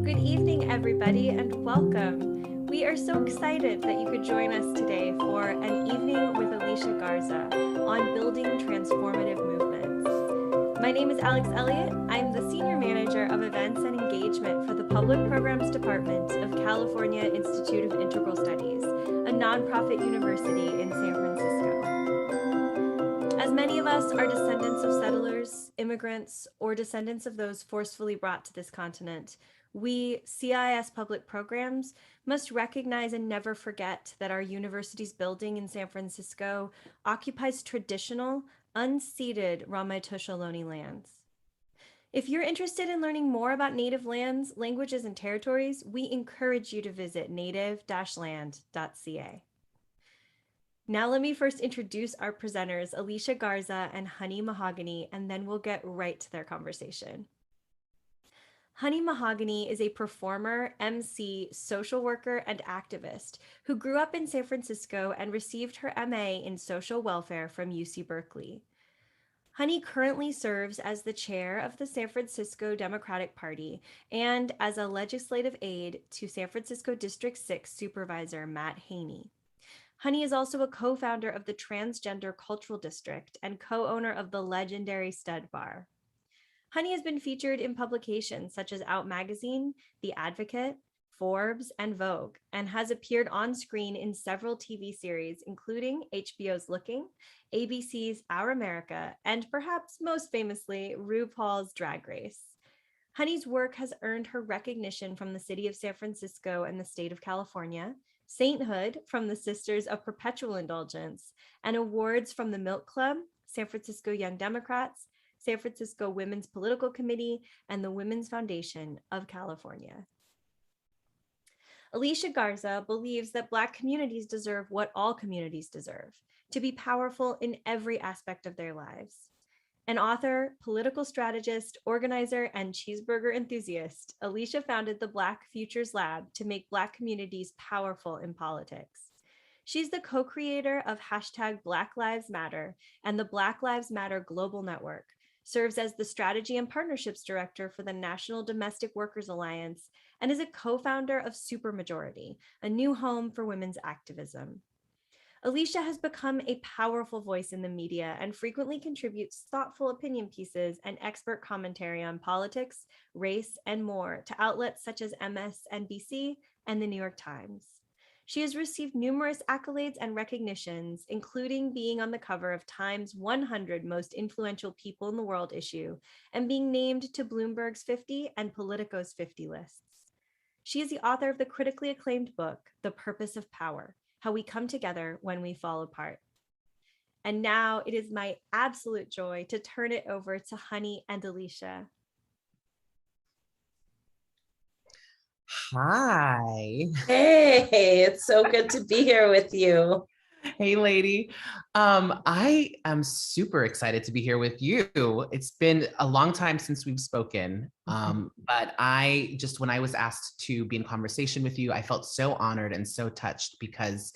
Good evening, everybody, and welcome. We are so excited that you could join us today for an evening with Alicia Garza on building transformative movements. My name is Alex Elliott. I'm the Senior Manager of Events and Engagement for the Public Programs Department of California Institute of Integral Studies, a nonprofit university in San Francisco. As many of us are descendants of settlers, immigrants, or descendants of those forcefully brought to this continent, we, CIIS public programs, must recognize and never forget that our university's building in San Francisco occupies traditional, unceded Ramaytush Ohlone lands. If you're interested in learning more about Native lands, languages, and territories, we encourage you to visit native-land.ca. Now let me first introduce our presenters, Alicia Garza and Honey Mahogany, and then we'll get right to their conversation. Honey Mahogany is a performer, MC, social worker, and activist who grew up in San Francisco and received her MA in social welfare from UC Berkeley. Honey currently serves as the chair of the San Francisco Democratic Party and as a legislative aide to San Francisco District 6 Supervisor Matt Haney. Honey is also a co-founder of the Transgender Cultural District and co-owner of the legendary Stud Bar. Honey has been featured in publications such as Out Magazine, The Advocate, Forbes, and Vogue, and has appeared on screen in several TV series, including HBO's Looking, ABC's Our America, and perhaps most famously, RuPaul's Drag Race. Honey's work has earned her recognition from the city of San Francisco and the state of California, sainthood from the Sisters of Perpetual Indulgence, and awards from the Milk Club, San Francisco Young Democrats, San Francisco Women's Political Committee, and the Women's Foundation of California. Alicia Garza believes that Black communities deserve what all communities deserve, to be powerful in every aspect of their lives. An author, political strategist, organizer, and cheeseburger enthusiast, Alicia founded the Black Futures Lab to make Black communities powerful in politics. She's the co-creator of #BlackLivesMatter and the Black Lives Matter Global Network, serves as the Strategy and Partnerships Director for the National Domestic Workers Alliance, and is a co-founder of Supermajority, a new home for women's activism. Alicia has become a powerful voice in the media and frequently contributes thoughtful opinion pieces and expert commentary on politics, race, and more to outlets such as MSNBC and the New York Times. She has received numerous accolades and recognitions, including being on the cover of Time's 100 Most Influential People in the World issue and being named to Bloomberg's 50 and Politico's 50 lists. She is the author of the critically acclaimed book, The Purpose of Power: How We Come Together When We Fall Apart. And now it is my absolute joy to turn it over to Honey and Alicia. Hi. Hey, it's so good to be here with you. Hey, lady. I am super excited to be here with you. It's been a long time since we've spoken, but when I was asked to be in conversation with you, I felt so honored and so touched because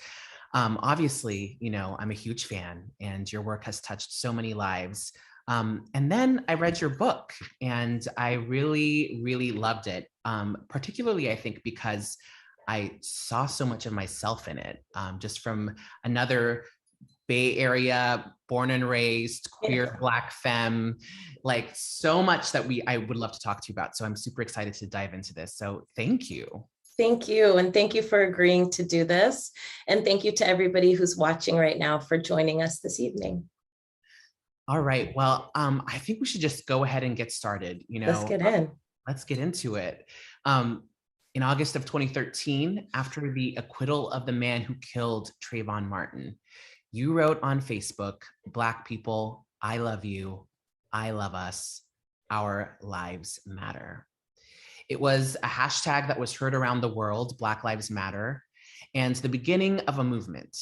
obviously, I'm a huge fan and your work has touched so many lives. And then I read your book and I really, really loved it. Particularly, I think, because I saw so much of myself in it, just from another Bay Area, born and raised, queer Black femme, like so much that I would love to talk to you about. So I'm super excited to dive into this. So thank you. Thank you. And thank you for agreeing to do this. And thank you to everybody who's watching right now for joining us this evening. All right. Well, I think we should just go ahead and get started. Let's get in. Let's get into it. In August of 2013, after the acquittal of the man who killed Trayvon Martin, you wrote on Facebook, "Black people, I love you. I love us. Our lives matter." It was a hashtag that was heard around the world, Black Lives Matter, and the beginning of a movement.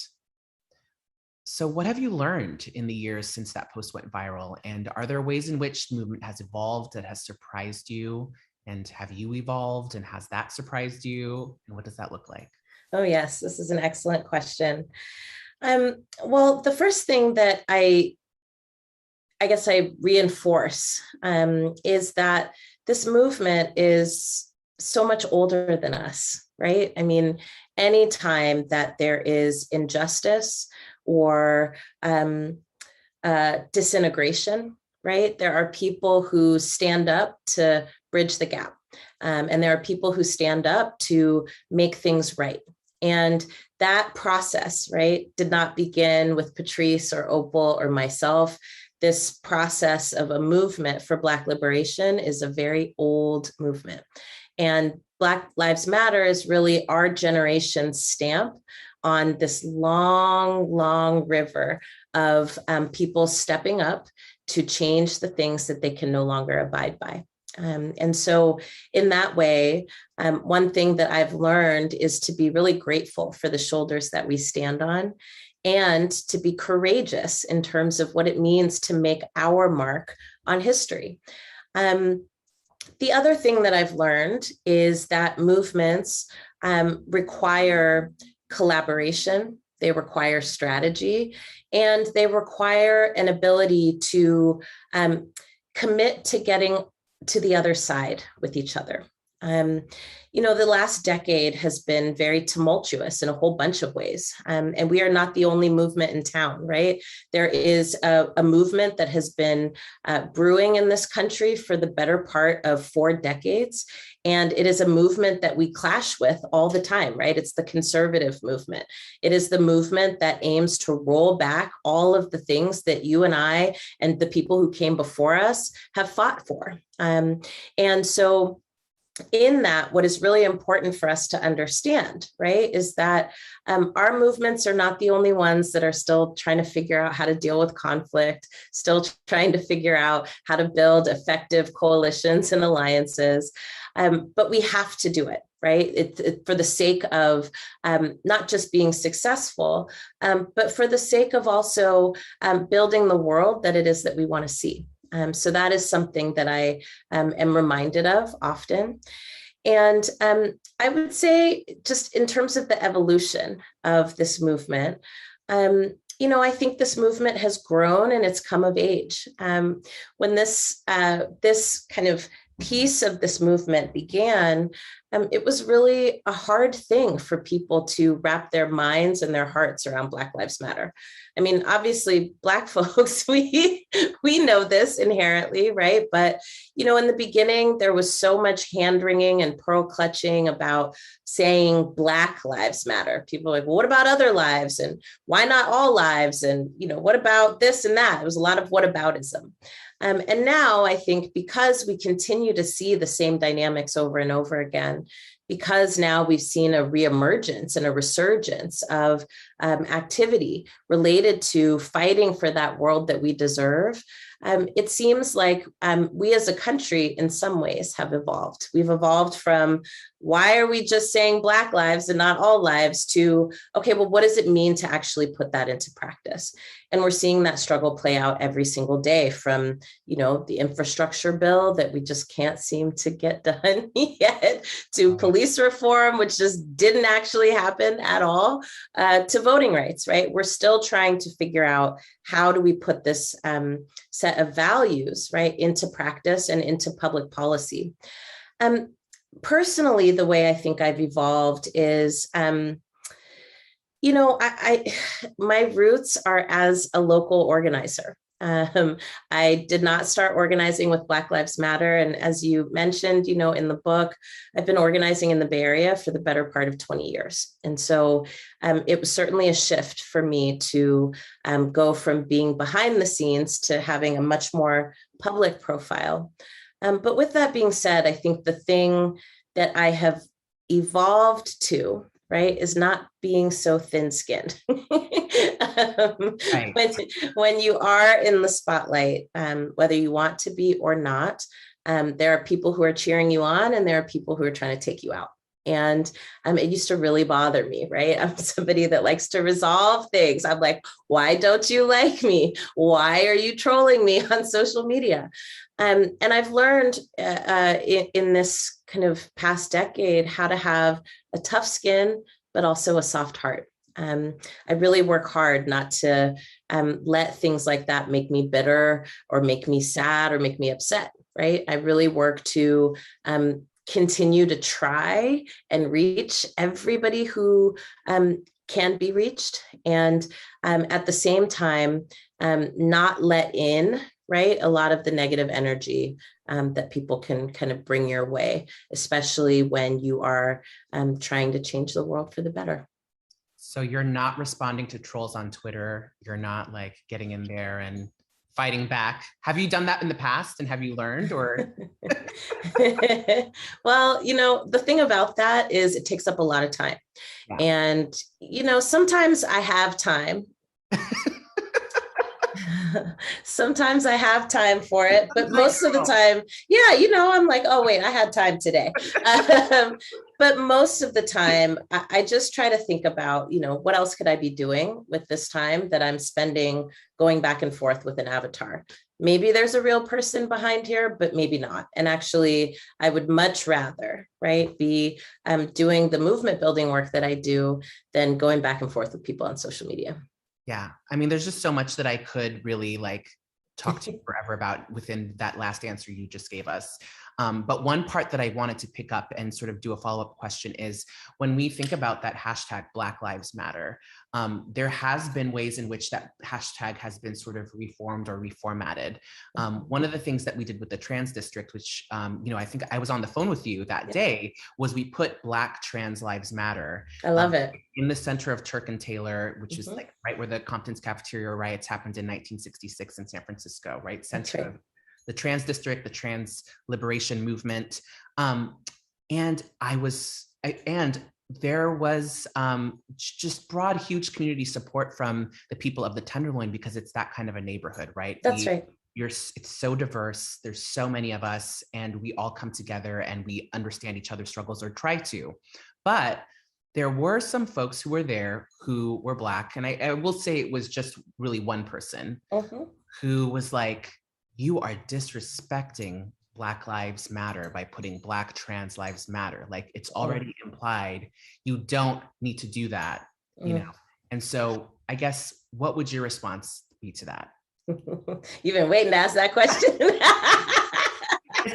So what have you learned in the years since that post went viral? And are there ways in which the movement has evolved that has surprised you? And have you evolved and has that surprised you? And what does that look like? Oh, yes, this is an excellent question. Well, the first thing that I guess I reinforce is that this movement is so much older than us, right? I mean, anytime that there is injustice or disintegration, right? There are people who stand up to bridge the gap. And there are people who stand up to make things right. And that process, right, did not begin with Patrice or Opal or myself. This process of a movement for Black liberation is a very old movement. And Black Lives Matter is really our generation's stamp on this long, long river of people stepping up to change the things that they can no longer abide by. And so in that way, one thing that I've learned is to be really grateful for the shoulders that we stand on and to be courageous in terms of what it means to make our mark on history. The other thing that I've learned is that movements require collaboration, they require strategy, and they require an ability to commit to getting to the other side with each other. The last decade has been very tumultuous in a whole bunch of ways. And we are not the only movement in town, right? There is a movement that has been brewing in this country for the better part of 4 decades. And it is a movement that we clash with all the time, right? It's the conservative movement. It is the movement that aims to roll back all of the things that you and I and the people who came before us have fought for. And so in that, what is really important for us to understand, right, is that our movements are not the only ones that are still trying to figure out how to deal with conflict, still trying to figure out how to build effective coalitions and alliances. But we have to do it, right? It for the sake of not just being successful, but for the sake of also building the world that it is that we want to see. So that is something that I am reminded of often. And I would say, just in terms of the evolution of this movement, I think this movement has grown and it's come of age. When this kind of piece of this movement began, it was really a hard thing for people to wrap their minds and their hearts around Black Lives Matter. I mean, obviously, Black folks, we know this inherently, right? But, in the beginning, there was so much hand-wringing and pearl clutching about saying Black Lives Matter. People were like, well, what about other lives? And why not all lives? And, what about this and that? It was a lot of whataboutism. And now I think because we continue to see the same dynamics over and over again, because now we've seen a reemergence and a resurgence of activity related to fighting for that world that we deserve, it seems like we as a country in some ways have evolved. We've evolved from why are we just saying Black lives and not all lives to, okay, well, what does it mean to actually put that into practice? And we're seeing that struggle play out every single day from, the infrastructure bill that we just can't seem to get done yet, to police reform, which just didn't actually happen at all, to voting rights, right? We're still trying to figure out how do we put this set of values, right, into practice and into public policy. Personally, the way I think I've evolved is, my roots are as a local organizer. I did not start organizing with Black Lives Matter. And as you mentioned, in the book, I've been organizing in the Bay Area for the better part of 20 years. And so it was certainly a shift for me to go from being behind the scenes to having a much more public profile. But with that being said, I think the thing that I have evolved to, right, is not being so thin-skinned. Right. When you are in the spotlight, whether you want to be or not, there are people who are cheering you on and there are people who are trying to take you out. And it used to really bother me, right? I'm somebody that likes to resolve things. I'm like, why don't you like me? Why are you trolling me on social media? And I've learned in this kind of past decade how to have a tough skin, but also a soft heart. I really work hard not to let things like that make me bitter or make me sad or make me upset, right? I really work to continue to try and reach everybody who can be reached. And at the same time, not let in, right, a lot of the negative energy that people can kind of bring your way, especially when you are trying to change the world for the better. So you're not responding to trolls on Twitter. You're not like getting in there and fighting back. Have you done that in the past, and have you learned, or? Well, the thing about that is it takes up a lot of time. Yeah. And, sometimes I have time. Sometimes I have time for it, but most of the time, I'm like, oh, wait, I had time today. But most of the time, I just try to think about, what else could I be doing with this time that I'm spending going back and forth with an avatar? Maybe there's a real person behind here, but maybe not. And actually, I would much rather, right, be doing the movement building work that I do than going back and forth with people on social media. Yeah. I mean, there's just so much that I could really like talk to you forever about within that last answer you just gave us. But one part that I wanted to pick up and sort of do a follow-up question is, when we think about that hashtag Black Lives Matter, there has been ways in which that hashtag has been sort of reformed or reformatted. One of the things that we did with the trans district, which, I think I was on the phone with you that day, was we put Black Trans Lives Matter. I love it. In the center of Turk and Taylor, which is like right where the Compton's cafeteria riots happened in 1966 in San Francisco, right? Center of the trans district, the trans liberation movement. And there was just broad, huge community support from the people of the Tenderloin, because it's that kind of a neighborhood, right? That's right. It's so diverse. There's so many of us, and we all come together and we understand each other's struggles, or try to. But there were some folks who were there who were Black. And I will say it was just really one person who was like, you are disrespecting Black Lives Matter by putting Black Trans Lives Matter. Like, it's already implied. You don't need to do that, And so I guess, what would your response be to that? You've been waiting to ask that question.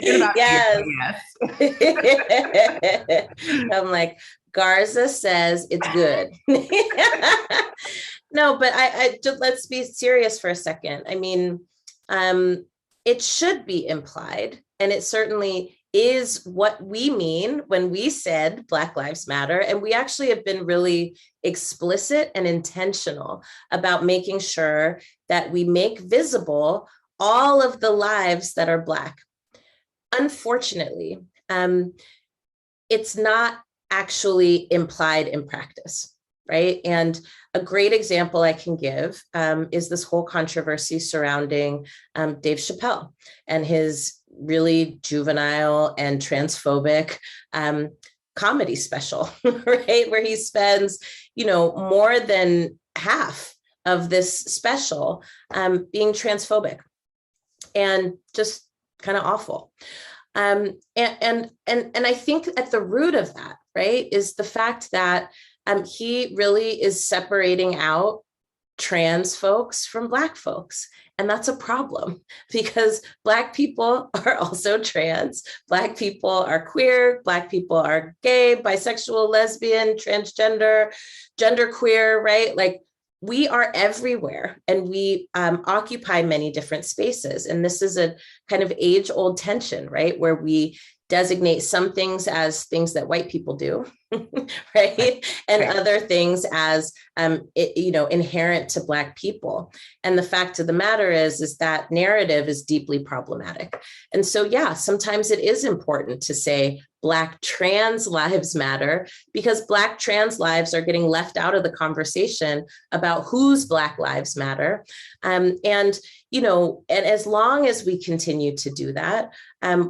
Yes. I'm like, Garza says it's good. No, but I just, let's be serious for a second. I mean, it should be implied, and it certainly is what we mean when we said Black Lives Matter. And we actually have been really explicit and intentional about making sure that we make visible all of the lives that are Black. Unfortunately, it's not actually implied in practice, right? And a great example I can give is this whole controversy surrounding Dave Chappelle and his really juvenile and transphobic comedy special, right? Where he spends, more than half of this special being transphobic, and just kind of awful. And I think at the root of that, right, is the fact that he really is separating out trans folks from Black folks. And that's a problem, because Black people are also trans. Black people are queer. Black people are gay, bisexual, lesbian, transgender, genderqueer, right? Like, we are everywhere, and we occupy many different spaces. And this is a kind of age-old tension, right? Where we designate some things as things that white people do, right? And other things as, inherent to Black people. And the fact of the matter is that narrative is deeply problematic. And so, yeah, sometimes it is important to say Black trans lives matter, because Black trans lives are getting left out of the conversation about whose Black lives matter. And as long as we continue to do that,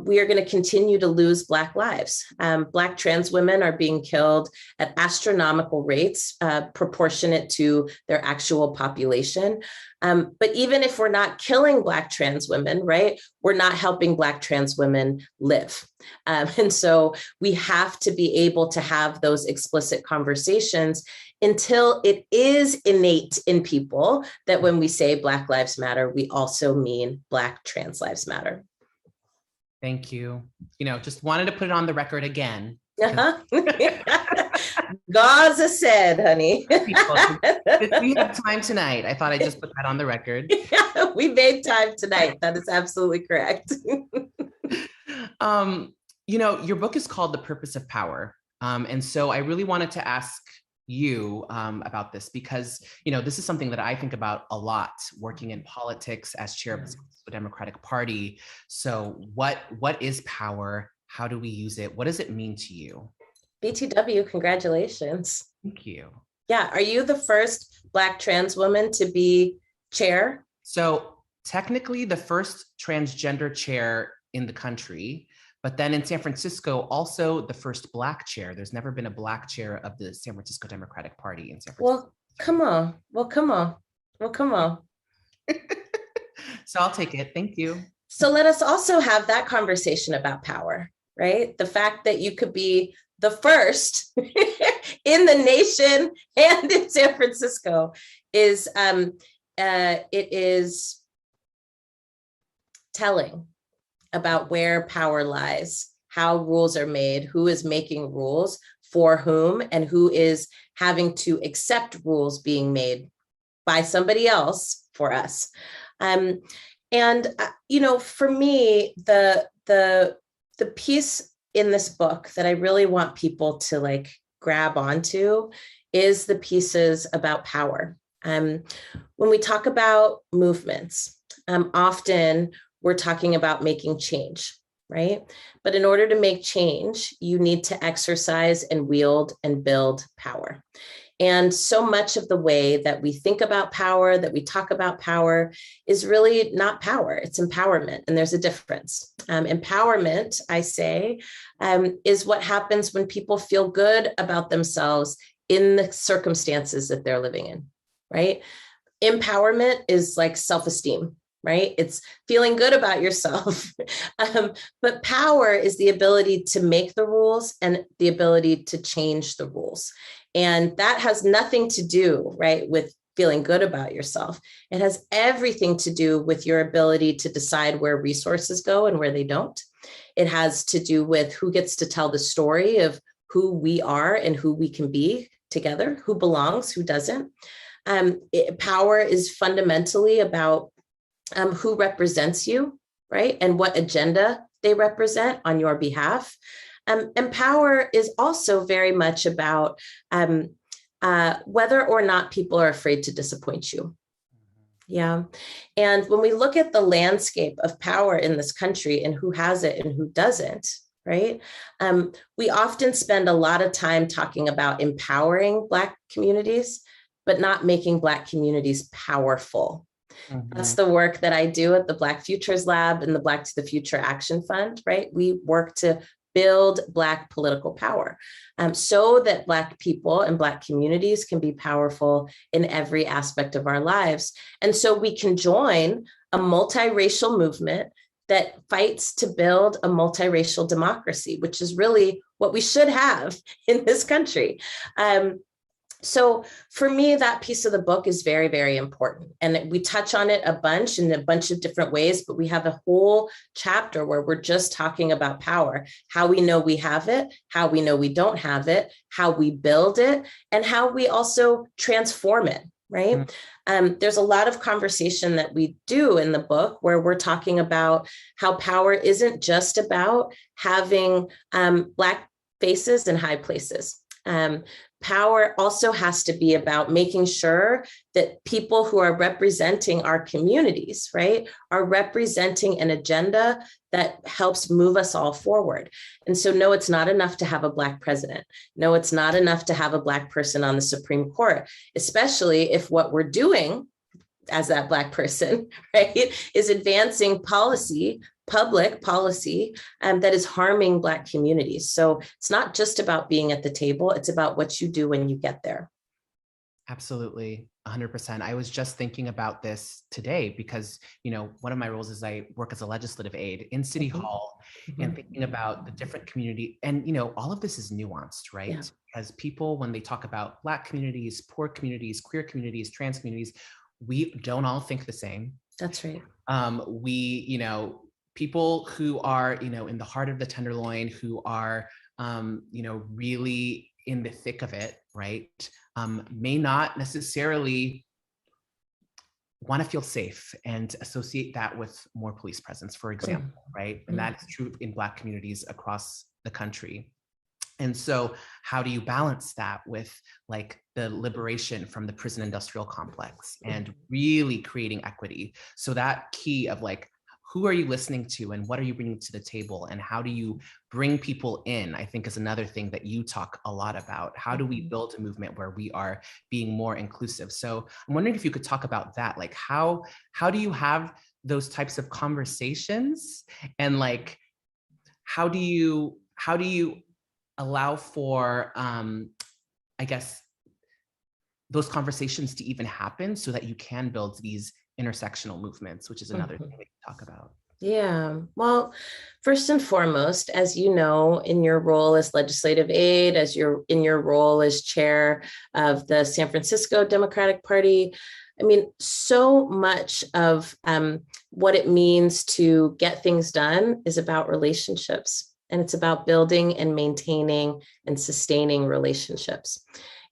we are going to continue to lose Black lives. Black trans women are being killed at astronomical rates, proportionate to their actual population. But even if we're not killing Black trans women, right, we're not helping Black trans women live. And so we have to be able to have those explicit conversations until it is innate in people that when we say Black Lives Matter, we also mean Black trans lives matter. Thank you. Just wanted to put it on the record again. Uh-huh. Garza said, honey. If we have time tonight, I thought I'd just put that on the record. We made time tonight. That is absolutely correct. Your book is called The Purpose of Power. And so I really wanted to ask you about this because, this is something that I think about a lot working in politics as chair of the Democratic Party. So what is power? How do we use it? What does it mean to you? BTW, congratulations. Thank you. Yeah. Are you the first Black trans woman to be chair? So technically the first transgender chair in the country, but then in San Francisco, also the first Black chair. There's never been a Black chair of the San Francisco Democratic Party in San Francisco. Well, come on. So I'll take it. Thank you. So let us also have that conversation about power, right? The fact that you could be the first in the nation and in San Francisco is it is telling about where power lies, how rules are made, who is making rules for whom, and who is having to accept rules being made by somebody else for us. For me, the piece in this book that I really want people to grab onto is the pieces about power. When we talk about movements, often we're talking about making change, right? But in order to make change, you need to exercise and wield and build power. And so much of the way that we think about power, that we talk about power, is really not power, it's empowerment. And there's a difference. Empowerment, I say, is what happens when people feel good about themselves in the circumstances that they're living in, right? Empowerment is like self-esteem, right? It's feeling good about yourself. But power is the ability to make the rules and the ability to change the rules. And that has nothing to do, right, with feeling good about yourself. It has everything to do with your ability to decide where resources go and where they don't. It has to do with who gets to tell the story of who we are and who we can be together, who belongs, who doesn't. Power is fundamentally about who represents you, right? And what agenda they represent on your behalf. And power is also very much about whether or not people are afraid to disappoint you. Yeah. And when we look at the landscape of power in this country and who has it and who doesn't, right? We often spend a lot of time talking about empowering Black communities, but not making Black communities powerful. Mm-hmm. That's the work that I do at the Black Futures Lab and the Black to the Future Action Fund, right? We work to build Black political power so that Black people and Black communities can be powerful in every aspect of our lives. And so we can join a multiracial movement that fights to build a multiracial democracy, which is really what we should have in this country. So for me, that piece of the book is very, very important. And we touch on it a bunch in a bunch of different ways, but we have a whole chapter where we're just talking about power, how we know we have it, how we know we don't have it, how we build it, and how we also transform it, right? Mm-hmm. There's a lot of conversation that we do in the book where we're talking about how power isn't just about having Black faces in high places. Power also has to be about making sure that people who are representing our communities, right, are representing an agenda that helps move us all forward. And so, no, it's not enough to have a Black president. No, it's not enough to have a Black person on the Supreme Court, especially if what we're doing as that Black person, right, is advancing public policy that is harming Black communities. So it's not just about being at the table, it's about what you do when you get there. Absolutely, 100%. I was just thinking about this today because, one of my roles is I work as a legislative aide in City mm-hmm. Hall mm-hmm. and thinking about the different community. And, all of this is nuanced, right? Yeah. Because people, when they talk about Black communities, poor communities, queer communities, trans communities, we don't all think the same. That's right. people who are, in the heart of the tenderloin, who are, really in the thick of it, right, may not necessarily want to feel safe and associate that with more police presence, for example, right? And that's true in Black communities across the country. And so how do you balance that with like the liberation from the prison industrial complex and really creating equity? So that key of like, who are you listening to and what are you bringing to the table and how do you bring people in, I think is another thing that you talk a lot about. How do we build a movement where we are being more inclusive? So I'm wondering if you could talk about that. Like how do you have those types of conversations, and like how do you allow for I guess those conversations to even happen so that you can build these intersectional movements, which is another thing we can talk about. Yeah, well, first and foremost, as you know, in your role as legislative aide, in your role as chair of the San Francisco Democratic Party, I mean, so much of what it means to get things done is about relationships, and it's about building and maintaining and sustaining relationships.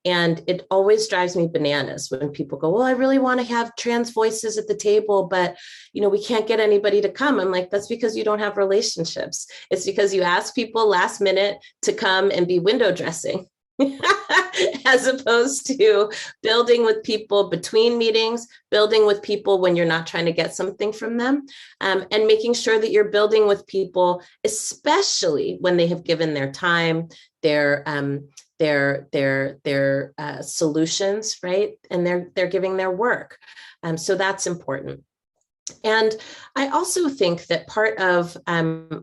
And it always drives me bananas when people go, well, I really want to have trans voices at the table, but we can't get anybody to come. I'm like, that's because you don't have relationships. It's because you ask people last minute to come and be window dressing, as opposed to building with people between meetings, building with people when you're not trying to get something from them, and making sure that you're building with people, especially when they have given their time, their solutions, right? And they're giving their work. So that's important. And I also think that part of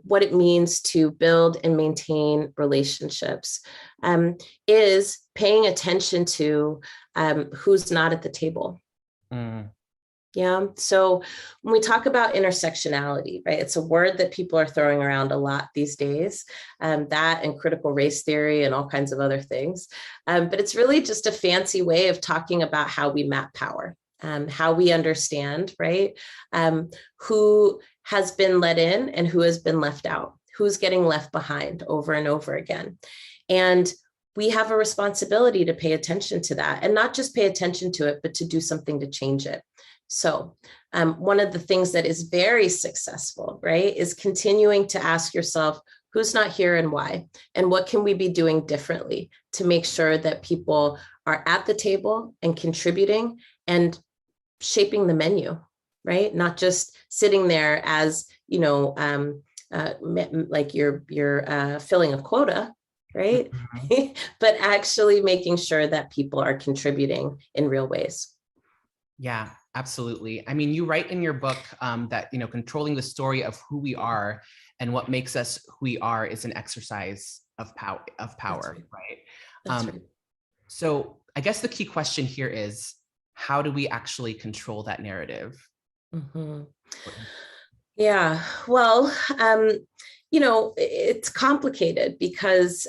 what it means to build and maintain relationships is paying attention to who's not at the table. Yeah. So when we talk about intersectionality, right, it's a word that people are throwing around a lot these days, that and critical race theory and all kinds of other things. But it's really just a fancy way of talking about how we map power, how we understand, right, who has been let in and who has been left out, who's getting left behind over and over again. And we have a responsibility to pay attention to that, and not just pay attention to it, but to do something to change it. So one of the things that is very successful, right, is continuing to ask yourself, who's not here and why? And what can we be doing differently to make sure that people are at the table and contributing and shaping the menu, right? Not just sitting there as, like you're filling a quota, right? But actually making sure that people are contributing in real ways. Yeah, absolutely. I mean, you write in your book that, controlling the story of who we are and what makes us who we are is an exercise of power, right? That's right. So I guess the key question here is, how do we actually control that narrative? Yeah, well, it's complicated because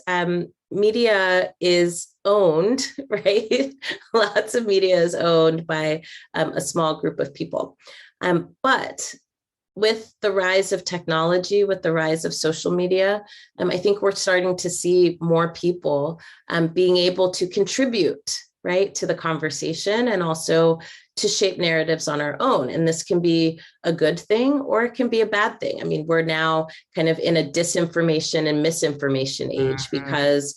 media is owned, right? Lots of media is owned by a small group of people. But with the rise of technology, with the rise of social media, I think we're starting to see more people being able to contribute, right, to the conversation and also to shape narratives on our own. And this can be a good thing or it can be a bad thing. I mean, we're now kind of in a disinformation and misinformation age because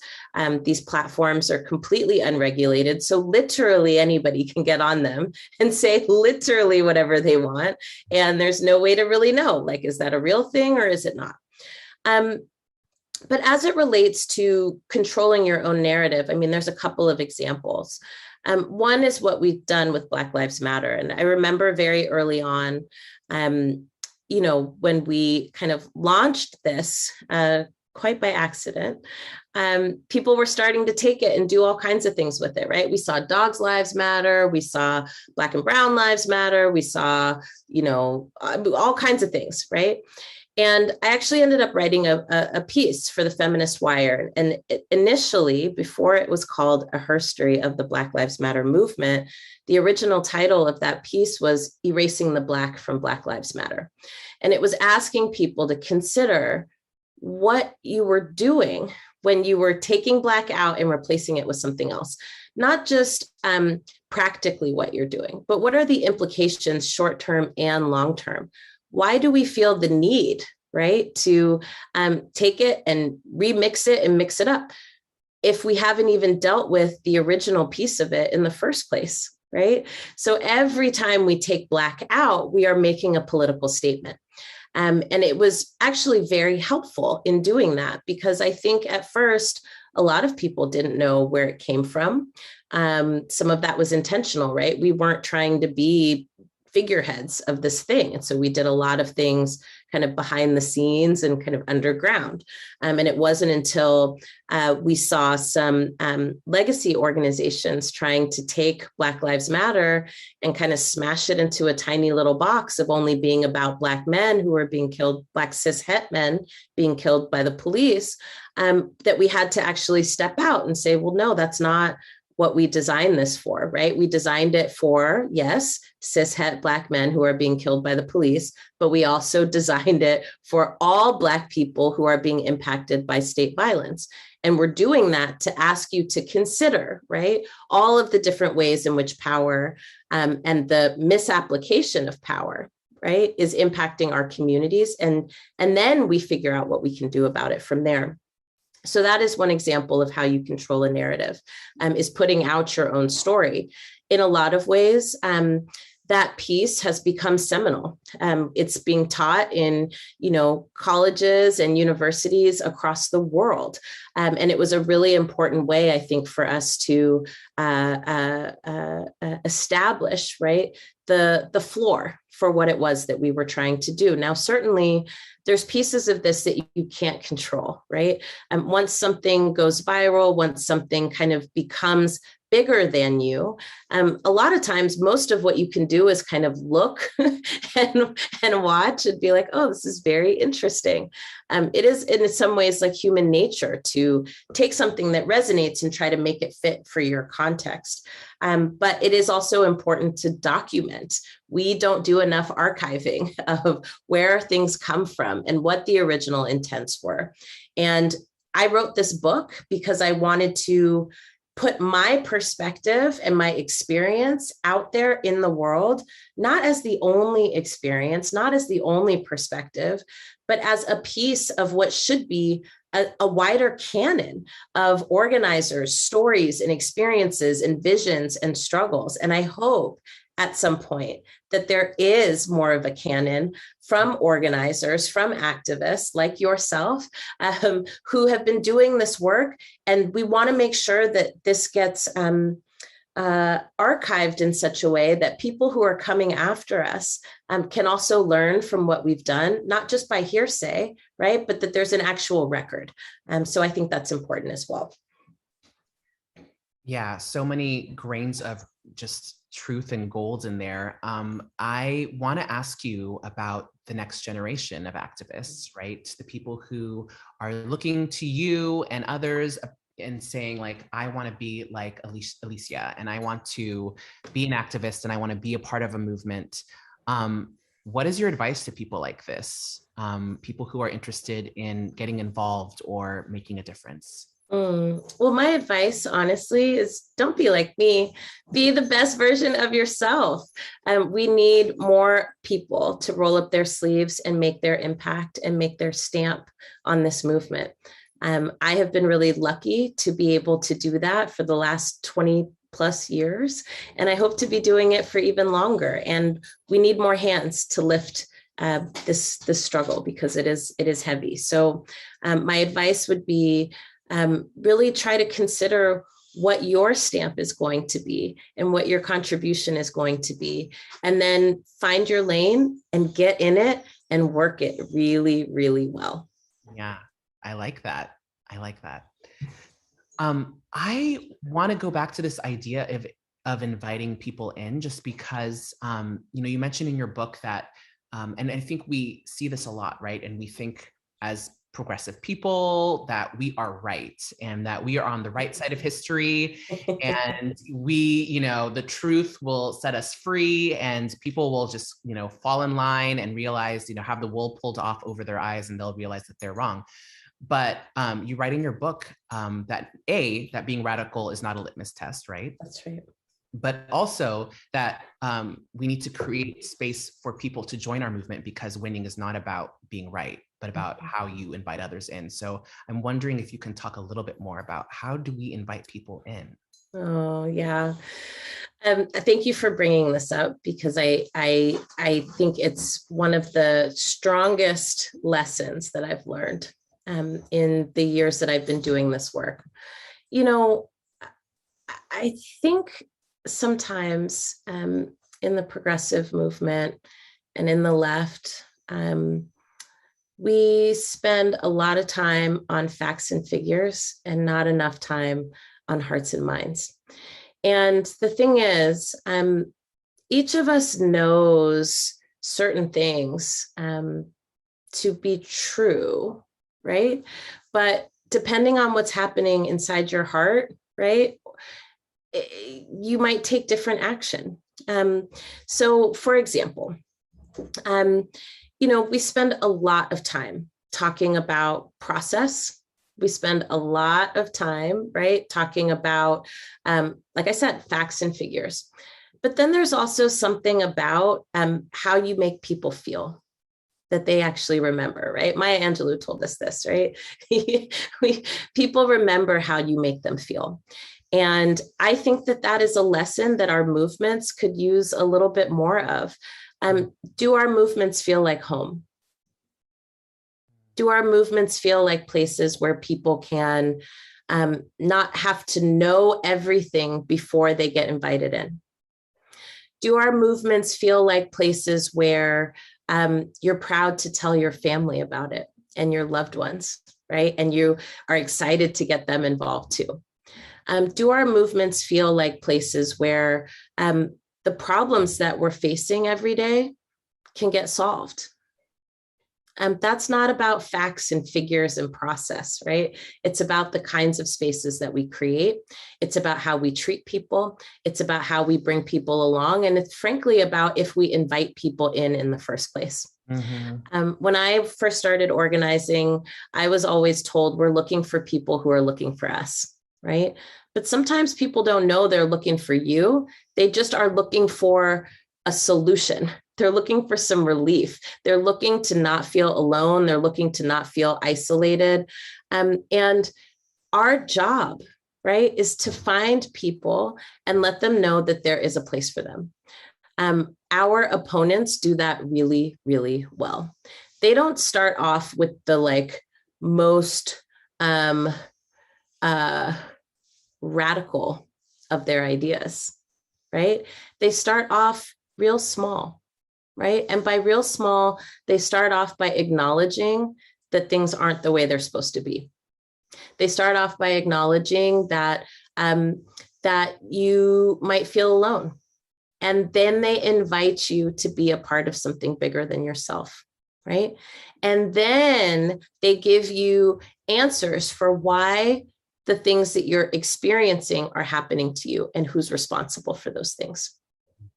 these platforms are completely unregulated. So literally anybody can get on them and say literally whatever they want. And there's no way to really know, like, is that a real thing or is it not? But as it relates to controlling your own narrative, I mean, there's a couple of examples. One is what we've done with Black Lives Matter. And I remember very early on, when we kind of launched this quite by accident, people were starting to take it and do all kinds of things with it, right? We saw Dogs Lives Matter. We saw Black and Brown Lives Matter. We saw, all kinds of things, right? And I actually ended up writing a piece for the Feminist Wire. And initially, before it was called A Herstory of the Black Lives Matter movement, the original title of that piece was Erasing the Black from Black Lives Matter. And it was asking people to consider what you were doing when you were taking Black out and replacing it with something else. Not just practically what you're doing, but what are the implications short-term and long-term? Why do we feel the need, right, to take it and remix it and mix it up if we haven't even dealt with the original piece of it in the first place, right? So every time we take Black out, we are making a political statement. And it was actually very helpful in doing that, because I think at first, a lot of people didn't know where it came from. Some of that was intentional, right? We weren't trying to be figureheads of this thing. And so we did a lot of things kind of behind the scenes and kind of underground. And it wasn't until we saw some legacy organizations trying to take Black Lives Matter and kind of smash it into a tiny little box of only being about Black men who were being killed, Black cis het men being killed by the police, that we had to actually step out and say, well, no, that's not what we designed this for, right? We designed it for, yes, cis het Black men who are being killed by the police, but we also designed it for all Black people who are being impacted by state violence. And we're doing that to ask you to consider, right, all of the different ways in which power and the misapplication of power, right, is impacting our communities. And then we figure out what we can do about it from there. So that is one example of how you control a narrative, is putting out your own story. In a lot of ways, that piece has become seminal. It's being taught in, colleges and universities across the world. And it was a really important way, I think, for us to establish, right, the floor for what it was that we were trying to do. Now, certainly, there's pieces of this that you can't control, right? And once something goes viral, once something kind of becomes bigger than you, a lot of times, most of what you can do is kind of look and watch and be like, oh, this is very interesting. It is in some ways like human nature to take something that resonates and try to make it fit for your context. But it is also important to document. We don't do enough archiving of where things come from and what the original intents were. And I wrote this book because I wanted to put my perspective and my experience out there in the world, not as the only experience, not as the only perspective, but as a piece of what should be a wider canon of organizers, stories and experiences and visions and struggles. And I hope at some point that there is more of a canon from organizers, from activists like yourself, who have been doing this work. And we want to make sure that this gets archived in such a way that people who are coming after us can also learn from what we've done, not just by hearsay, right? But that there's an actual record. So I think that's important as well. Yeah, so many grains of just truth and gold in there. I want to ask you about the next generation of activists, right? The people who are looking to you and others and saying, like, I want to be like Alicia, and I want to be an activist, and I want to be a part of a movement. What is your advice to people like this? People who are interested in getting involved or making a difference? Well, my advice, honestly, is don't be like me. Be the best version of yourself. We need more people to roll up their sleeves and make their impact and make their stamp on this movement. I have been really lucky to be able to do that for the last 20 plus years, and I hope to be doing it for even longer. And we need more hands to lift this struggle, because it is heavy. So my advice would be, really try to consider what your stamp is going to be and what your contribution is going to be, and then find your lane and get in it and work it really, really well. Yeah, I like that. I like that. I want to go back to this idea of inviting people in, just because, you mentioned in your book that and I think we see this a lot, right? And we think as progressive people that we are right and that we are on the right side of history, and the truth will set us free, and people will just, fall in line and realize, have the wool pulled off over their eyes, and they'll realize that they're wrong. But you write in your book that being radical is not a litmus test, right? That's right. But also that we need to create space for people to join our movement, because winning is not about being right, but about how you invite others in. So I'm wondering if you can talk a little bit more about how do we invite people in? Oh, yeah. Thank you for bringing this up, because I think it's one of the strongest lessons that I've learned in the years that I've been doing this work. I think sometimes in the progressive movement and in the left, we spend a lot of time on facts and figures and not enough time on hearts and minds. And the thing is, each of us knows certain things to be true, right? But depending on what's happening inside your heart, right, you might take different action. So for example, we spend a lot of time talking about process. We spend a lot of time, right, talking about, like I said, facts and figures. But then there's also something about how you make people feel, that they actually remember, right? Maya Angelou told us this, right? People remember how you make them feel. And I think that is a lesson that our movements could use a little bit more of. Do our movements feel like home? Do our movements feel like places where people can not have to know everything before they get invited in? Do our movements feel like places where you're proud to tell your family about it and your loved ones, right? And you are excited to get them involved too. Do our movements feel like places where the problems that we're facing every day can get solved? That's not about facts and figures and process, right? It's about the kinds of spaces that we create. It's about how we treat people. It's about how we bring people along. And it's frankly about if we invite people in the first place. Mm-hmm. When I first started organizing, I was always told we're looking for people who are looking for us, right? But sometimes people don't know they're looking for you. They just are looking for a solution. They're looking for some relief. They're looking to not feel alone. They're looking to not feel isolated. And our job, right, is to find people and let them know that there is a place for them. Our opponents do that really, really well. They don't start off with the most radical of their ideas, right? They start off real small, right? And by real small, they start off by acknowledging that things aren't the way they're supposed to be. They start off by acknowledging that that you might feel alone. And then they invite you to be a part of something bigger than yourself, right? And then they give you answers for why the things that you're experiencing are happening to you and who's responsible for those things,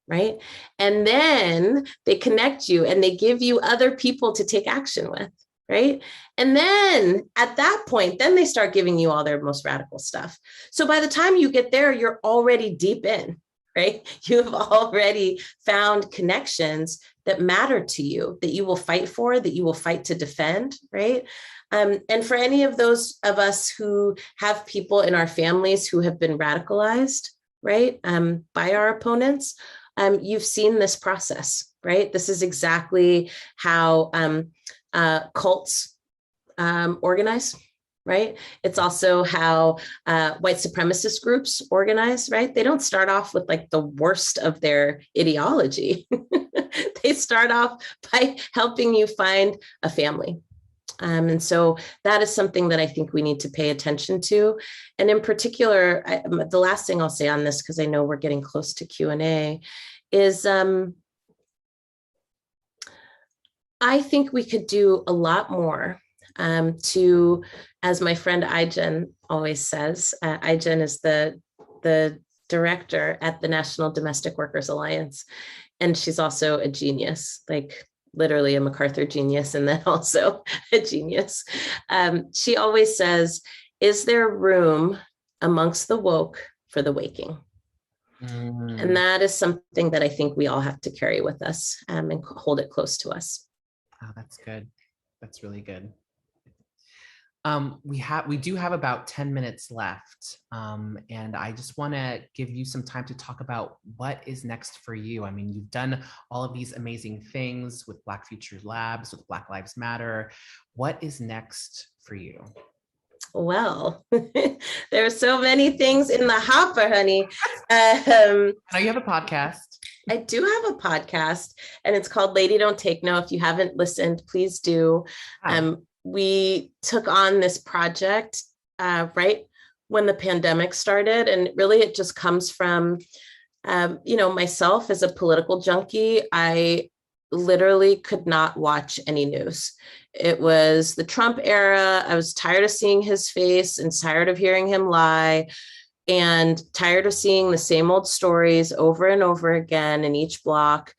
right? And then they connect you and they give you other people to take action with, right? And then at that point, then they start giving you all their most radical stuff. So by the time you get there, you're already deep in, right? You have already found connections that matter to you, that you will fight for, that you will fight to defend, right? And for any of those of us who have people in our families who have been radicalized, right, by our opponents, you've seen this process, right? This is exactly how cults organize, right? It's also how white supremacist groups organize, right? They don't start off with the worst of their ideology. They start off by helping you find a family. And so that is something that I think we need to pay attention to. And in particular, the last thing I'll say on this, because I know we're getting close to Q&A, is I think we could do a lot more to, as my friend Ijen always says, Ijen is the director at the National Domestic Workers Alliance. And she's also a genius, like literally a MacArthur genius, and then also a genius. She always says, is there room amongst the woke for the waking? And that is something that I think we all have to carry with us and hold it close to us. Oh, that's good. That's really good. We do have about 10 minutes left. And I just want to give you some time to talk about what is next for you. I mean, you've done all of these amazing things with Black Future Labs, with Black Lives Matter. What is next for you? Well, there are so many things in the hopper, honey. I know you have a podcast. I do have a podcast, and it's called Lady Don't Take No. If you haven't listened, please do. We took on this project right when the pandemic started, and really it just comes from, myself as a political junkie. I literally could not watch any news. It was the Trump era. I was tired of seeing his face and tired of hearing him lie and tired of seeing the same old stories over and over again in each block.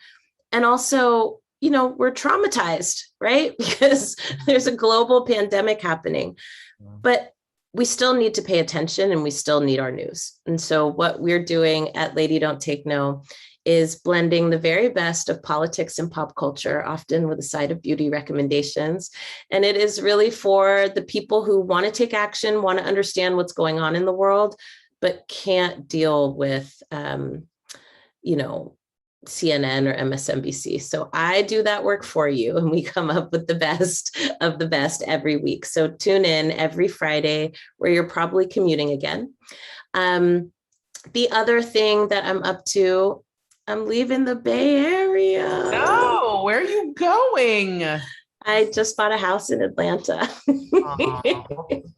And also, we're traumatized, right? Because there's a global pandemic happening, but we still need to pay attention and we still need our news. And so what we're doing at Lady Don't Take No is blending the very best of politics and pop culture, often with a side of beauty recommendations. And it is really for the people who want to take action, want to understand what's going on in the world, but can't deal with, CNN or MSNBC. So I do that work for you, and we come up with the best of the best every week. So tune in every Friday where you're probably commuting again. The other thing that I'm up to, I'm leaving the Bay Area. No, where are you going? I just bought a house in Atlanta. Congratulations.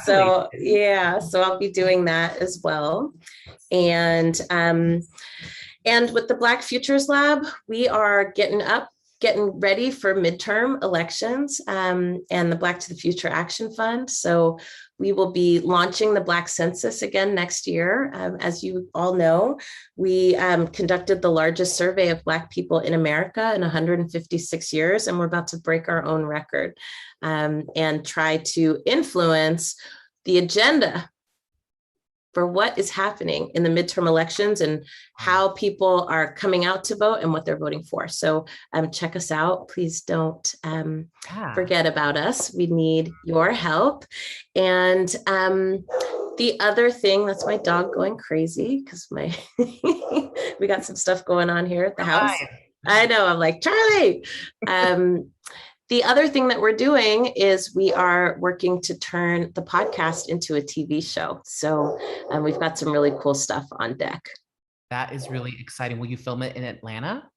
So I'll be doing that as well. And with the Black Futures Lab, we are getting ready for midterm elections and the Black to the Future Action Fund. So we will be launching the Black Census again next year. As you all know, we conducted the largest survey of Black people in America in 156 years, and we're about to break our own record and try to influence the agenda for what is happening in the midterm elections and how people are coming out to vote and what they're voting for. So check us out. Please don't forget about us. We need your help. And the other thing, that's my dog going crazy because we got some stuff going on here at the house. I know, I'm like, Charlie. The other thing that we're doing is we are working to turn the podcast into a TV show. So we've got some really cool stuff on deck. That is really exciting. Will you film it in Atlanta?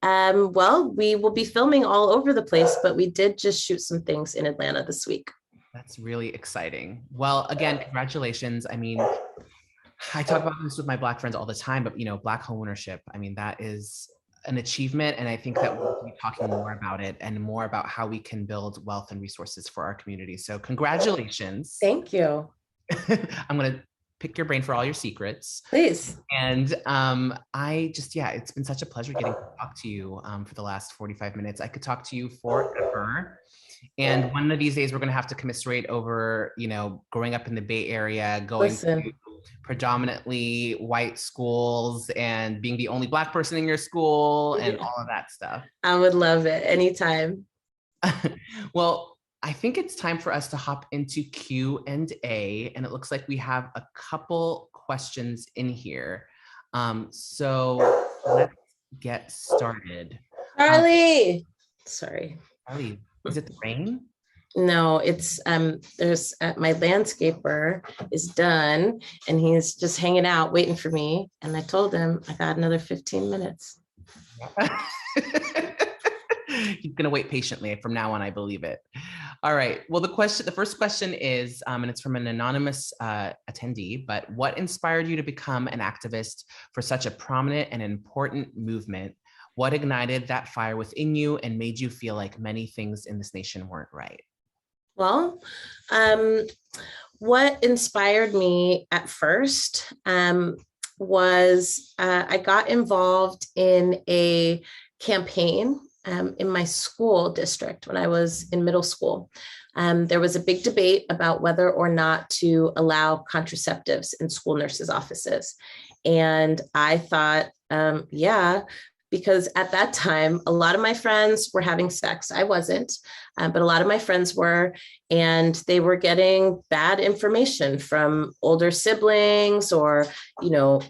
Well, we will be filming all over the place, but we did just shoot some things in Atlanta this week. That's really exciting. Well, again, congratulations. I mean, I talk about this with my Black friends all the time, but Black homeownership, I mean, that is an achievement. And I think that we'll be talking more about it and more about how we can build wealth and resources for our community. So congratulations. Thank you. I'm going to pick your brain for all your secrets. Please. And it's been such a pleasure getting to talk to you for the last 45 minutes. I could talk to you forever. And one of these days we're going to have to commiserate over, growing up in the Bay Area, going to predominantly white schools and being the only Black person in your school and all of that stuff. I would love it anytime. Well, I think it's time for us to hop into Q&A, and it looks like we have a couple questions in here. So let's get started. Charlie! Sorry. Charlie, is it the rain? No, it's there's my landscaper is done and he's just hanging out waiting for me. And I told him I got another 15 minutes. He's gonna wait patiently from now on, I believe it. All right. Well, the first question is, and it's from an anonymous attendee, but what inspired you to become an activist for such a prominent and important movement? What ignited that fire within you and made you feel like many things in this nation weren't right? Well, what inspired me at first was I got involved in a campaign in my school district when I was in middle school. There was a big debate about whether or not to allow contraceptives in school nurses' offices. And I thought, yeah, because at that time, a lot of my friends were having sex. I wasn't, but a lot of my friends were, and they were getting bad information from older siblings or,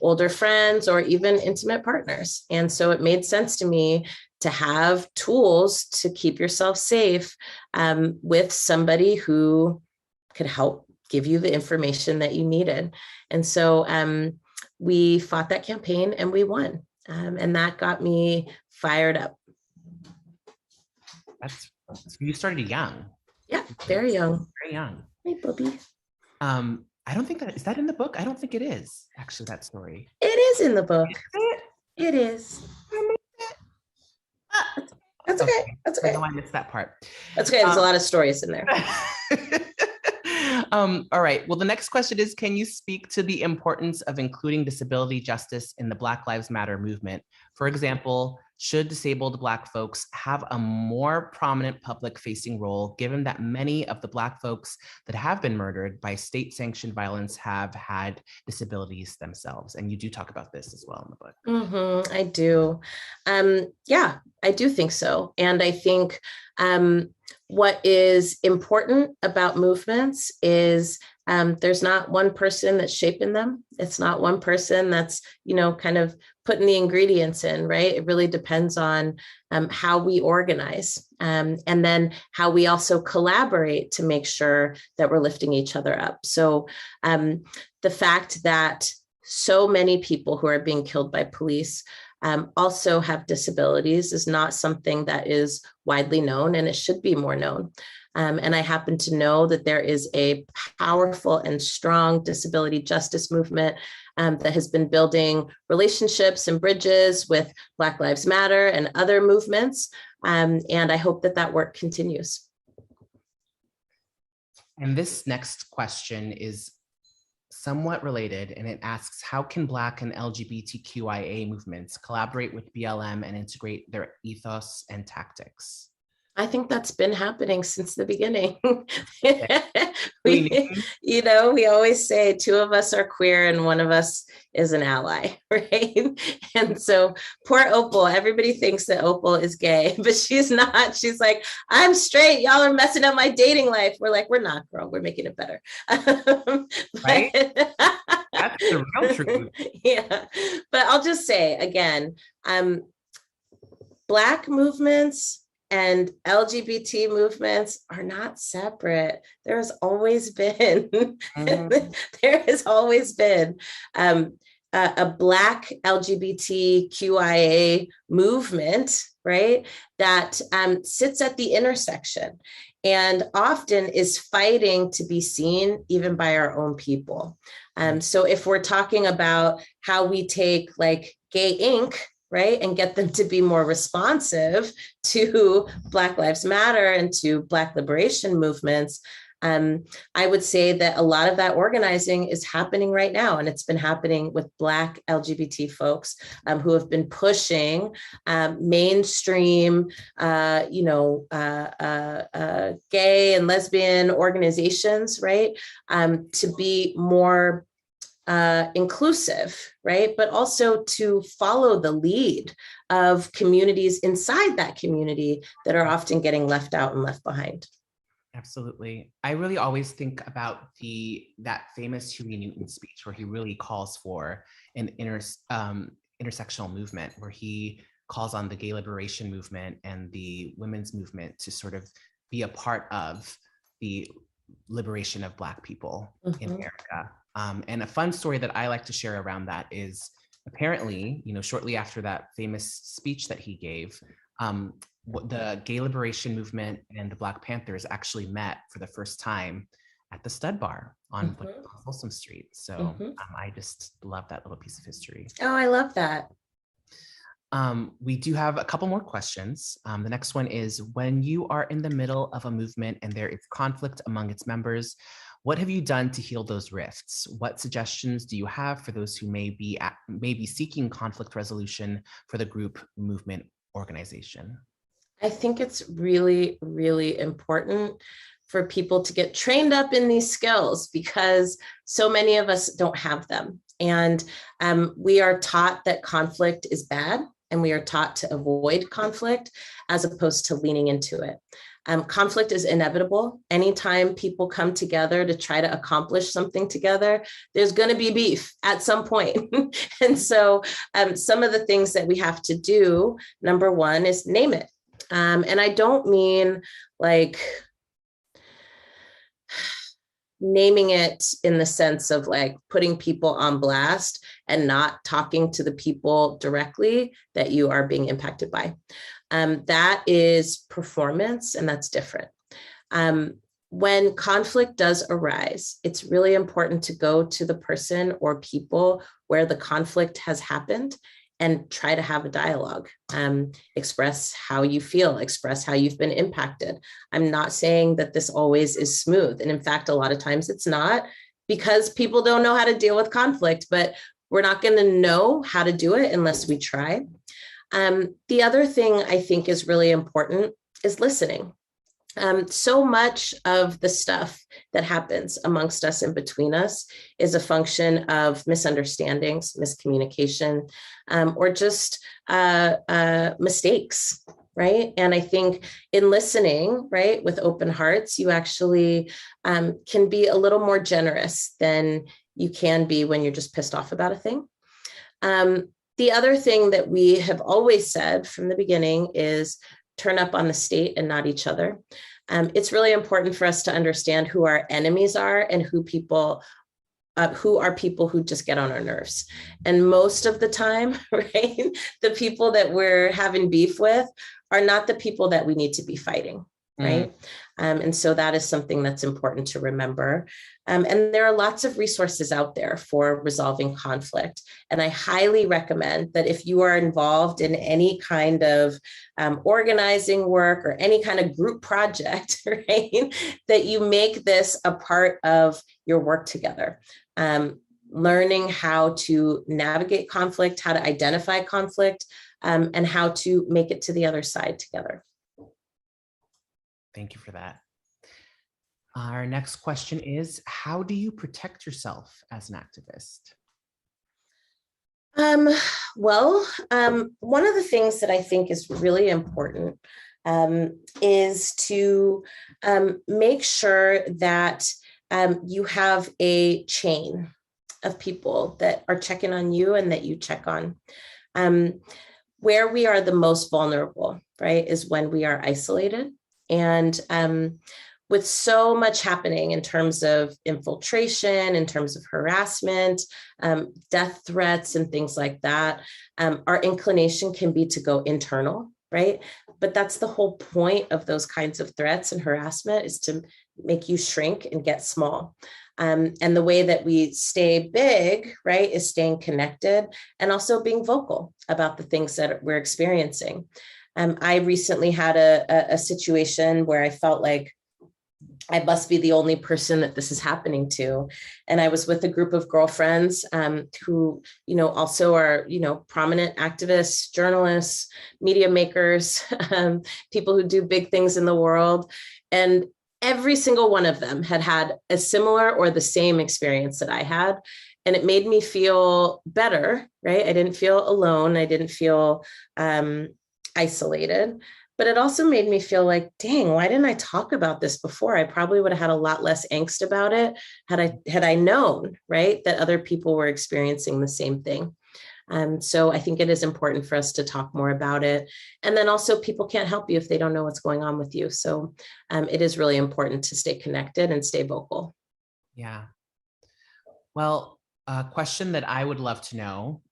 older friends or even intimate partners. And so it made sense to me to have tools to keep yourself safe with somebody who could help give you the information that you needed. And so we fought that campaign and we won. And that got me fired up. You started young. Yeah, very young. Very young. Hey, Bobby. I don't think is that in the book? I don't think it is, actually, that story. It is in the book. It is. That's okay. That's okay. I know I missed that part. That's okay. There's a lot of stories in there. All right. Well, the next question is, can you speak to the importance of including disability justice in the Black Lives Matter movement? For example, should disabled Black folks have a more prominent public-facing role, given that many of the Black folks that have been murdered by state-sanctioned violence have had disabilities themselves? And you do talk about this as well in the book. I do. Yeah, I do think so. And I think what is important about movements is there's not one person that's shaping them. It's not one person that's, kind of putting the ingredients in, right? It really depends on how we organize and then how we also collaborate to make sure that we're lifting each other up. So the fact that so many people who are being killed by police also have disabilities is not something that is widely known, and it should be more known. And I happen to know that there is a powerful and strong disability justice movement that has been building relationships and bridges with Black Lives Matter and other movements. And I hope that that work continues. And this next question is somewhat related, and it asks, how can Black and LGBTQIA movements collaborate with BLM and integrate their ethos and tactics? I think that's been happening since the beginning. We always say two of us are queer and one of us is an ally, right? And so poor Opal, everybody thinks that Opal is gay, but she's not. She's like, I'm straight. Y'all are messing up my dating life. We're like, we're not, girl. We're making it better. Right? That's the real truth. Yeah. But I'll just say again, Black movements and LGBT movements are not separate. There has always been, there has always been a Black LGBTQIA movement, right? That sits at the intersection and often is fighting to be seen even by our own people. So if we're talking about how we take like Gay Inc., right, and get them to be more responsive to Black Lives Matter and to Black liberation movements, I would say that a lot of that organizing is happening right now, and it's been happening with Black LGBT folks who have been pushing mainstream, gay and lesbian organizations, right, to be more inclusive, right? But also to follow the lead of communities inside that community that are often getting left out and left behind. Absolutely. I really always think about that famous Huey Newton speech where he really calls for an intersectional movement, where he calls on the gay liberation movement and the women's movement to sort of be a part of the liberation of Black people in America. And a fun story that I like to share around that is apparently, shortly after that famous speech that he gave, the gay liberation movement and the Black Panthers actually met for the first time at the Stud Bar on Folsom Street. So I just love that little piece of history. Oh, I love that. We do have a couple more questions. The next one is, when you are in the middle of a movement and there is conflict among its members, what have you done to heal those rifts? What suggestions do you have for those who may be seeking conflict resolution for the group, movement, organization? I think it's really, really important for people to get trained up in these skills because so many of us don't have them. And we are taught that conflict is bad, and we are taught to avoid conflict as opposed to leaning into it. Conflict is inevitable. Anytime people come together to try to accomplish something together, there's going to be beef at some point. And so some of the things that we have to do, number one, is name it. And I don't mean like naming it in the sense of like putting people on blast and not talking to the people directly that you are being impacted by. That is performance, and that's different. When conflict does arise, it's really important to go to the person or people where the conflict has happened and try to have a dialogue. Express how you feel, express how you've been impacted. I'm not saying that this always is smooth. And in fact, a lot of times it's not, because people don't know how to deal with conflict, but we're not going to know how to do it unless we try. The other thing I think is really important is listening. So much of the stuff that happens amongst us and between us is a function of misunderstandings, miscommunication, or just mistakes, right? And I think in listening, right, with open hearts, you actually can be a little more generous than you can be when you're just pissed off about a thing. The other thing that we have always said from the beginning is turn up on the state and not each other. It's really important for us to understand who our enemies are and who are people who just get on our nerves. And most of the time, right, the people that we're having beef with are not the people that we need to be fighting, right? And so that is something that's important to remember. And there are lots of resources out there for resolving conflict. And I highly recommend that if you are involved in any kind of organizing work or any kind of group project, right, that you make this a part of your work together. Learning how to navigate conflict, how to identify conflict, and how to make it to the other side together. Thank you for that. Our next question is, how do you protect yourself as an activist? One of the things that I think is really important is to make sure that you have a chain of people that are checking on you and that you check on. Where we are the most vulnerable, right, is when we are isolated. And with so much happening in terms of infiltration, in terms of harassment, death threats, and things like that, our inclination can be to go internal, right? But that's the whole point of those kinds of threats and harassment, is to make you shrink and get small. And the way that we stay big, right, is staying connected and also being vocal about the things that we're experiencing. I recently had a situation where I felt like I must be the only person that this is happening to. And I was with a group of girlfriends who, also are, prominent activists, journalists, media makers, people who do big things in the world. And every single one of them had had a similar or the same experience that I had. And it made me feel better, right? I didn't feel alone. I didn't feel isolated. But it also made me feel like, dang, why didn't I talk about this before? I probably would have had a lot less angst about it had I known, right, that other people were experiencing the same thing. So I think it is important for us to talk more about it. And then also, people can't help you if they don't know what's going on with you. So it is really important to stay connected and stay vocal. Yeah. Well, a question that I would love to know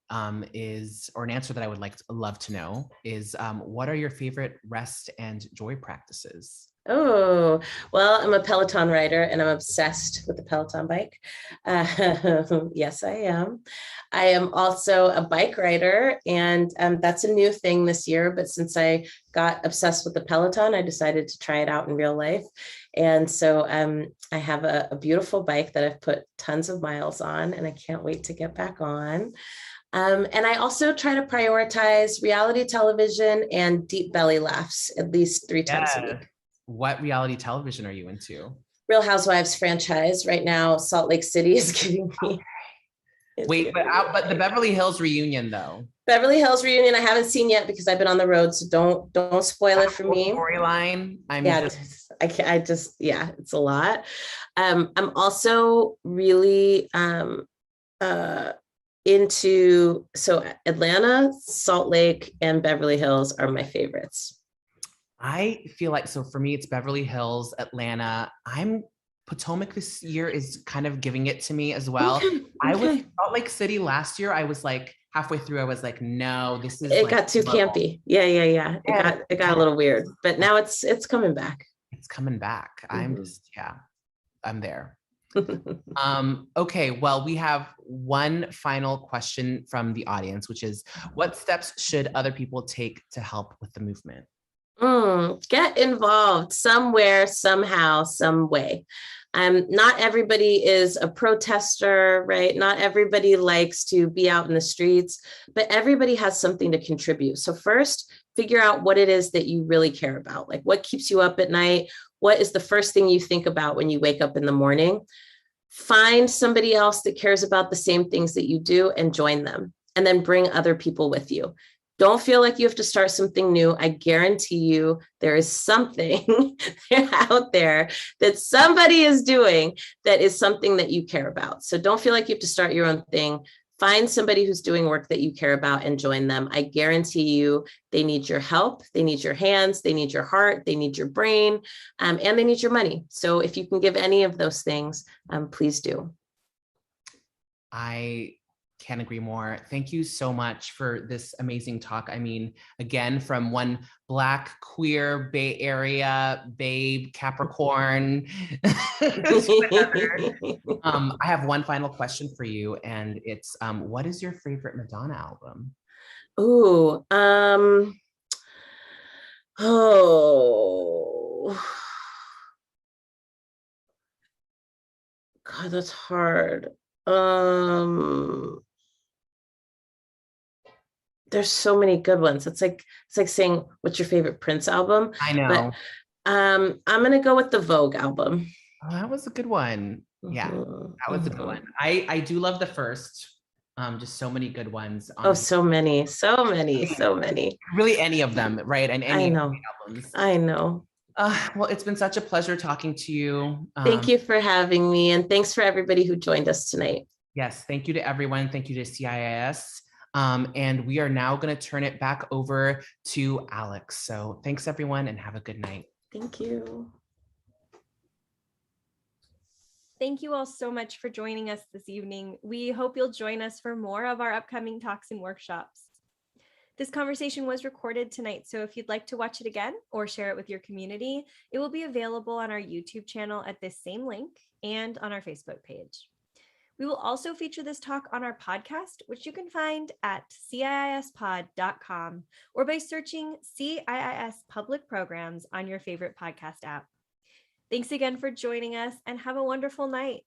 is, or an answer that I would love to know is, what are your favorite rest and joy practices? Oh, well, I'm a Peloton rider and I'm obsessed with the Peloton bike. Yes, I am. I am also a bike rider, and that's a new thing this year. But since I got obsessed with the Peloton, I decided to try it out in real life. And so I have a beautiful bike that I've put tons of miles on, and I can't wait to get back on. And I also try to prioritize reality television and deep belly laughs at least 3 times a week. What reality television are you into? Real Housewives franchise right now. Salt Lake City is giving me. Wait, but the Beverly Hills reunion though. Beverly Hills reunion I haven't seen yet because I've been on the road, so don't spoil it for me. Storyline. Yeah, it's a lot. I'm also really into Atlanta, Salt Lake, and Beverly Hills are my favorites. I feel like, so for me, it's Beverly Hills, Atlanta. Potomac this year is kind of giving it to me as well. Okay. I was Salt Lake City last year. I was like halfway through, I was like, no, this is. It got too campy. Yeah. It got a little weird, but now it's coming back. It's coming back. I'm there. Okay, well, we have one final question from the audience, which is, what steps should other people take to help with the movement? Get involved somewhere, somehow, some way. Not everybody is a protester, right? Not everybody likes to be out in the streets, but everybody has something to contribute. So first, figure out what it is that you really care about. Like, what keeps you up at night? What is the first thing you think about when you wake up in the morning? Find somebody else that cares about the same things that you do and join them, and then bring other people with you. Don't feel like you have to start something new. I guarantee you there is something out there that somebody is doing that is something that you care about. So don't feel like you have to start your own thing. Find somebody who's doing work that you care about and join them. I guarantee you they need your help. They need your hands. They need your heart. They need your brain, and they need your money. So if you can give any of those things, please do. I can't agree more. Thank you so much for this amazing talk. I mean, again, from one Black, queer, Bay Area, babe, Capricorn. I have one final question for you, and it's, what is your favorite Madonna album? Oh, God, that's hard. There's so many good ones. It's like saying, what's your favorite Prince album? I know. But, I'm gonna go with the Vogue album. Oh, that was a good one. Yeah, that was a good one. I do love the first. Just so many good ones. So many. Really, any of them, right? And any albums. I know. Well, it's been such a pleasure talking to you. Thank you for having me, and thanks for everybody who joined us tonight. Yes, thank you to everyone. Thank you to CIIS. And we are now going to turn it back over to Alex. So thanks, everyone, and have a good night. Thank you. Thank you all so much for joining us this evening. We hope you'll join us for more of our upcoming talks and workshops. This conversation was recorded tonight, so if you'd like to watch it again or share it with your community, it will be available on our YouTube channel at this same link and on our Facebook page. We will also feature this talk on our podcast, which you can find at CIISpod.com or by searching CIIS Public Programs on your favorite podcast app. Thanks again for joining us, and have a wonderful night.